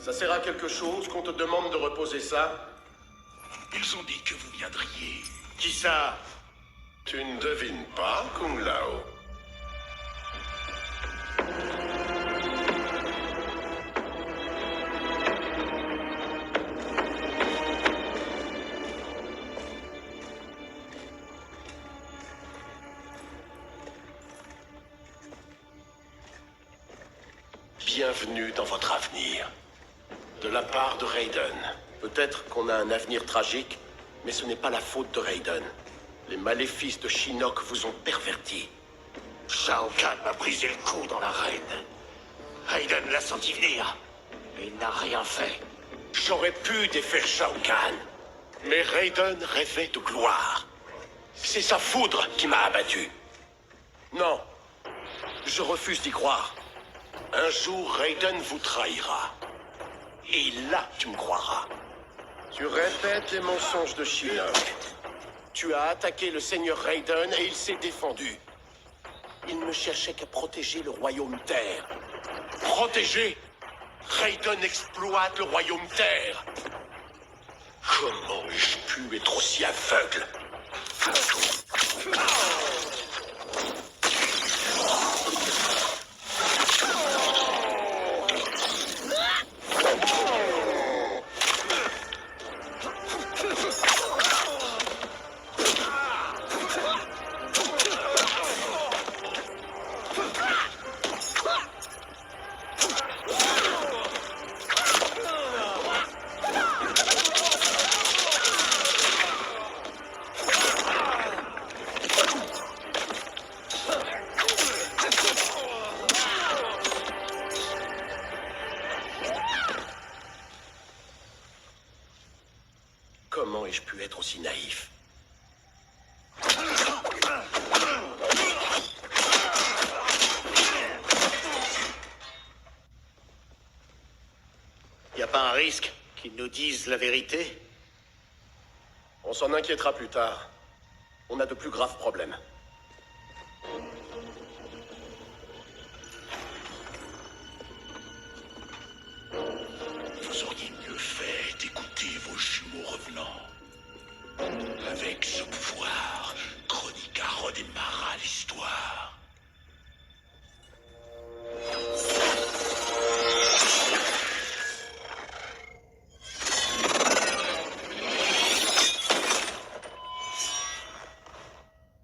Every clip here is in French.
Ça sert à quelque chose qu'on te demande de reposer ça? Ils ont dit que vous viendriez. Qui ça? Tu ne devines pas, Kung Lao? Bienvenue dans votre avenir. De la part de Raiden. Peut-être qu'on a un avenir tragique, mais ce n'est pas la faute de Raiden. Les maléfices de Shinnok vous ont perverti. Shao Kahn m'a brisé le cou dans l'arène. Raiden l'a senti venir, mais il n'a rien fait. J'aurais pu défaire Shao Kahn, mais Raiden rêvait de gloire. C'est sa foudre qui m'a abattu. Non, je refuse d'y croire. Un jour, Raiden vous trahira. Et là, tu me croiras. Tu répètes les mensonges de Shinnok. Tu as attaqué le seigneur Raiden et il s'est défendu. Il ne cherchait qu'à protéger le royaume Terre. Protéger? Raiden exploite le royaume Terre. Comment ai-je pu être aussi aveugle? Comment ai-je pu être aussi naïf? Y a pas un risque qu'ils nous disent la vérité? On s'en inquiétera plus tard. On a de plus graves problèmes. Vous auriez mieux fait d'écouter vos jumeaux revenants. Avec ce pouvoir, Kronika redémarra l'histoire.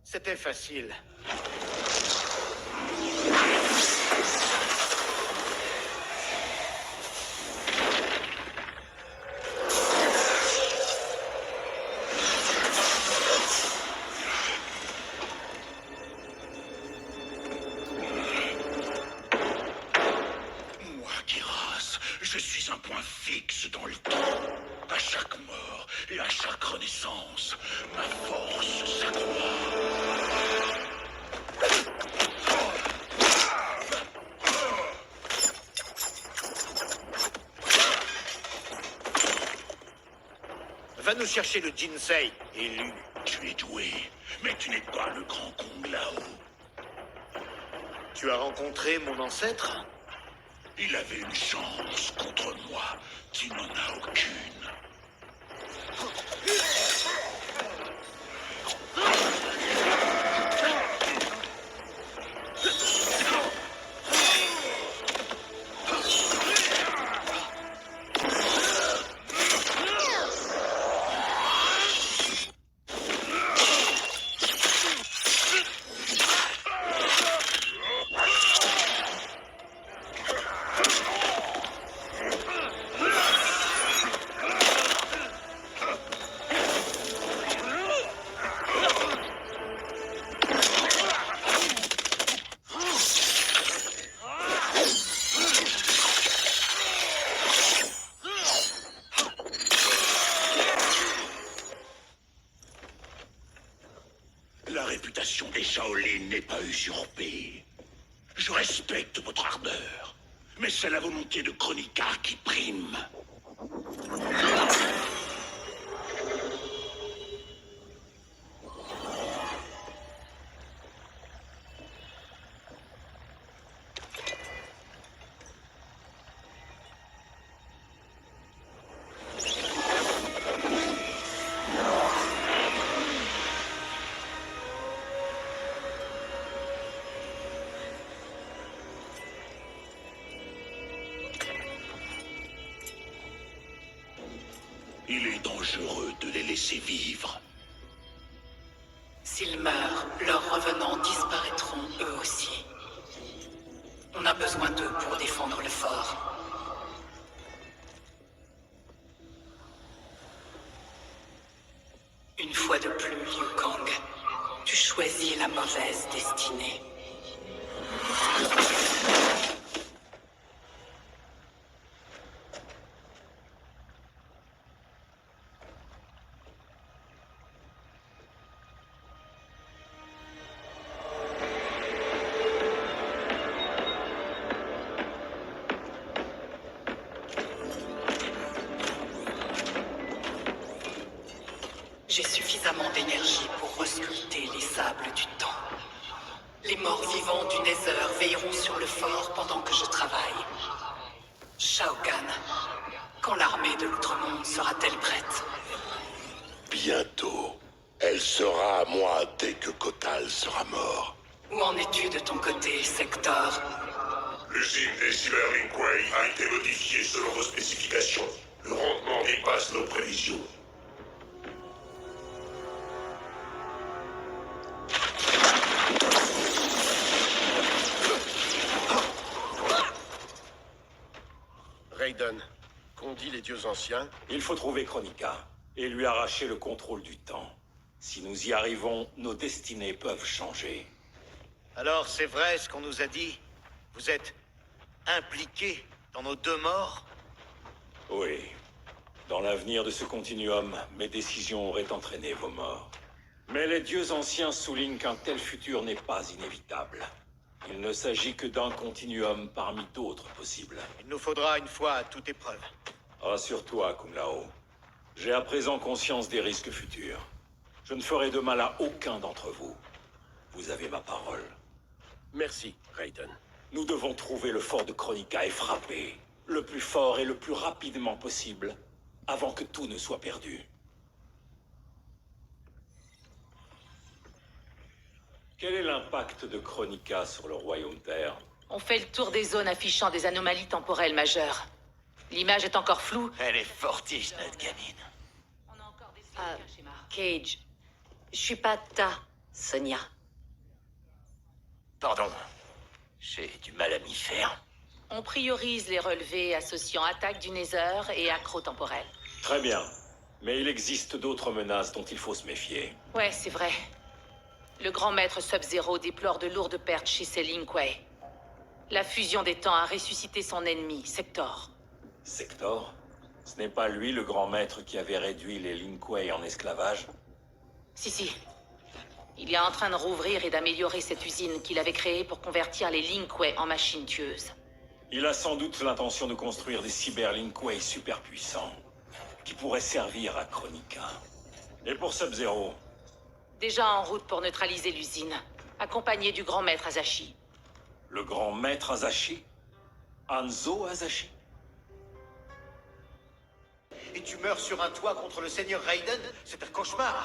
C'était facile. Moi, Kiras, je suis un point fixe dans le temps. À chaque mort et à chaque renaissance, ma force s'accroît. Va nous chercher le Jinsei, élu. Tu es doué, mais tu n'es pas le grand Kung Lao. Tu as rencontré mon ancêtre? Il avait une chance contre moi. Tu n'en as aucune. La réputation des Shaolin n'est pas usurpée. Je respecte votre ardeur, mais c'est la volonté de Kronika qui prime. Il est dangereux de les laisser vivre. S'ils meurent, leurs revenants disparaîtront eux aussi. On a besoin d'eux pour défendre le fort. Une fois de plus, Liu Kang, tu choisis la mauvaise destinée. J'ai suffisamment d'énergie pour resculpter les sables du temps. Les morts vivants du Nether veilleront sur le fort pendant que je travaille. Shao Kahn, quand l'armée de l'Outre-Monde sera-t-elle prête? Bientôt. Elle sera à moi dès que Kotal sera mort. Où en es-tu de ton côté, Sector? L'usine des Silver Inquiry a été modifiée selon vos spécifications. Le rendement dépasse nos prévisions. Raiden, qu'ont dit les dieux anciens? Il faut trouver Kronika et lui arracher le contrôle du temps. Si nous y arrivons, nos destinées peuvent changer. Alors c'est vrai ce qu'on nous a dit? Vous êtes impliqués dans nos deux morts? Oui. Dans l'avenir de ce continuum, mes décisions auraient entraîné vos morts. Mais les dieux anciens soulignent qu'un tel futur n'est pas inévitable. Il ne s'agit que d'un continuum parmi d'autres possibles. Il nous faudra une fois à toute épreuve. Rassure-toi, Kung Lao. J'ai à présent conscience des risques futurs. Je ne ferai de mal à aucun d'entre vous. Vous avez ma parole. Merci, Raiden. Nous devons trouver le fort de Kronika et frapper, le plus fort et le plus rapidement possible, avant que tout ne soit perdu. Quel est l'impact de Kronika sur le Royaume Terre? On fait le tour des zones affichant des anomalies temporelles majeures. L'image est encore floue. Elle est fortiche, notre gamine. On a encore des Ah, chez Marc. Cage, je suis pas ta Sonia. Pardon. J'ai du mal à m'y faire. On priorise les relevés associant attaque du Nether et accro temporel. Très bien. Mais il existe d'autres menaces dont il faut se méfier. Ouais, c'est vrai. Le grand maître Sub-Zero déplore de lourdes pertes chez ses Lin Kuei. La fusion des temps a ressuscité son ennemi, Sector. Sector? Ce n'est pas lui le grand maître qui avait réduit les Lin Kuei en esclavage? Si. Il est en train de rouvrir et d'améliorer cette usine qu'il avait créée pour convertir les Lin Kuei en machines tueuses. Il a sans doute l'intention de construire des cyber-Lin Kuei super puissants, qui pourraient servir à Kronika. Et pour Sub-Zero? Déjà en route pour neutraliser l'usine, accompagné du grand maître Azashi. Le grand maître Azashi? Hanzo Azashi? Et tu meurs sur un toit contre le seigneur Raiden? C'est un cauchemar.